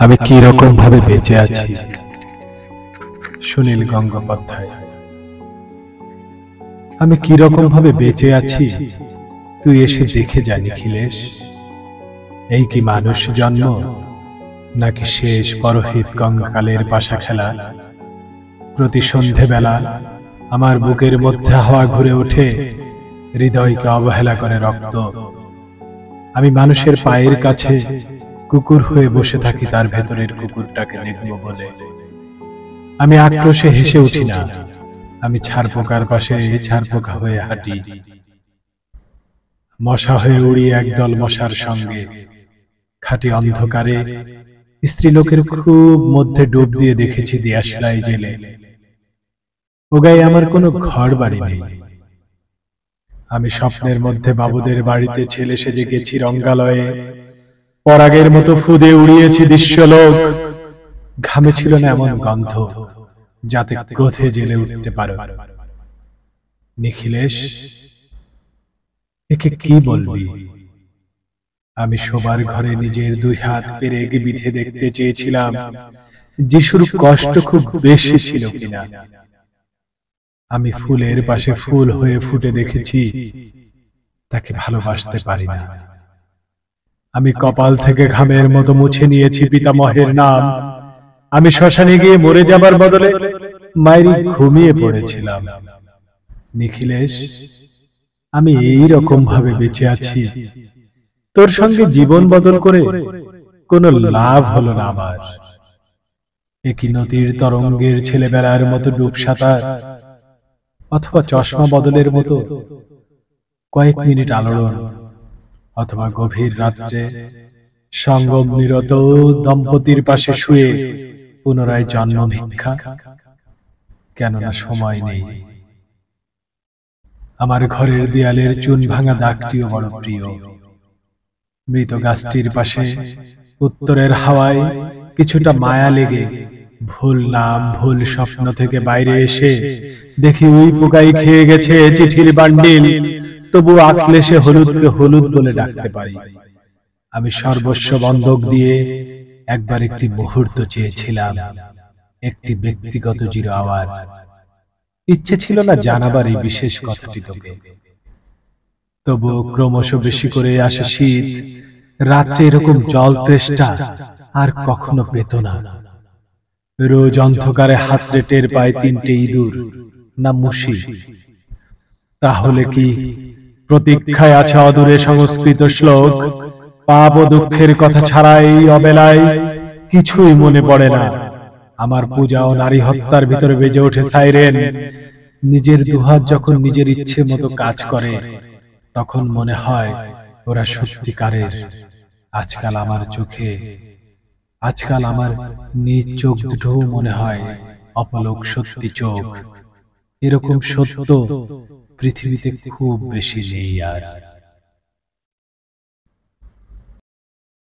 আমি কি রকম ভাবে বেঁচে আছি। সুনীল গঙ্গোপাধ্যায়। আমি কি রকম ভাবে বেঁচে আছি তুই এসে দেখে যা নিখিলেশ। এই কি মানুষ জন্ম, নাকি শেষ পরহিত কঙ্কালের পাশা খেলা। প্রতি সন্ধেবেলা আমার বুকের মধ্যে হাওয়া ঘুরে ওঠে, হৃদয়কে অবহেলা করে রক্ত। আমি মানুষের পায়ের কাছে কুকুর হয়ে বসে থাকি, তার ভেতরের কুকুরটাকে দেখব বলে। আমি আক্রোশে হেসে উঠি না, আমি ছারপোকার পাশে ছারপোকা হয়ে হাঁটি। মশা হয়ে উড়ি একদল মশার সঙ্গে, খাঁটি অন্ধকারে স্ত্রীলোকের খুব মধ্যে ডুব দিয়ে দেখেছি দিয়াশলাই জেলে। ও গায়ে আমার কোনো ঘর বাড়ি নেই। আমি স্বপ্নের মধ্যে বাবুদের বাড়িতে ছেলে সেজে গেছি রঙ্গালয়ে, পরাগের মতো ফুদে উড়িয়েছি দৃশ্যলোক। ঘামে ছিল না এমন গন্ধ যাতে ক্রোধে জেলে উঠতে পারো। নিখিলেশ, একে কি বলবি? আমি শোবার ঘরে নিজের দুই হাত পেরেক বিধে দেখতে চেয়েছিলাম যিশুর কষ্ট খুব বেশি ছিল কিনা। আমি ফুলের পাশে ফুল হয়ে ফুটে দেখেছি, তাকে ভালোবাসতে পারি না। আমি কপাল থেকে ঘামের মতো মুছে নিয়েছি পিতামহের নাম। আমি শ্মশানে গিয়ে মরে যাবার বদলে মায়েরই ঘুমিয়ে পড়েছিলাম। নিখিলেশ, আমি এই রকম ভাবে বেঁচে আছি, তোর সঙ্গে জীবন বদল করে কোনো লাভ হলো না আমার। একই নদীর তরঙ্গের ছেলেবেলার মতো ডুব সাঁতার, অথবা চশমা বদলের মতো কয়েক মিনিট আলোড়ন, অথবা গভীর রাত্রে সঙ্গম নিরত দম্পতির পাশে শুয়ে পুনরায় জন্ম ভিক্ষা। কেননা সময় নেই। আমার ঘরের দেয়ালের চুন ভাঙা দাগটিও বড় প্রিয়। মৃত গাছটির পাশে উত্তরের হাওয়ায় কিছুটা মায়া লেগে ভুল নাম ভুল স্বপ্ন থেকে বাইরে এসে দেখি উই পোকাই খেয়ে গেছে চিঠির বান্ডিল। তবু আক্লেশে হলুদকে হলুদ বলে ডাকতে পারি। আমি সর্বস্ব বন্ধক দিয়ে একবার একটি মুহূর্ত চেয়েছিলাম, একটি ব্যক্তিগত জিরো আওয়ার। ইচ্ছে ছিল না জানাবার এই বিশেষ কথাটি তোকে। তবু ক্রমশ বেশি করে আসে শীত, রাত্রে এরকম জল তেষ্টা আর কখনো পেত না। রোজ অন্ধকারে হাতড়ে টের পায় তিনটে ইঁদুর না মুশি। তাহলে কি প্রতীক্ষায় আছে অদূরে সংস্কৃত শ্লোক? পাপ ও দুঃখের কথা ছাড়া এই অবেলায় কিছুই মনে পড়ে না। আমার পূজা ও নারী হত্যার ভিতরে বেজে ওঠে সাইরেন। নিজের দুহাত যখন নিজের ইচ্ছে মতো কাজ করে, তখন মনে হয় ওরা সত্যিকারের। আজকাল আমার চোখে, আজকাল আমার নিজ চোখ দুটো মনে হয় অপলক সত্যি চোখ। এরকম সত্য পৃথিবীতে খুব বেশি নেই আর।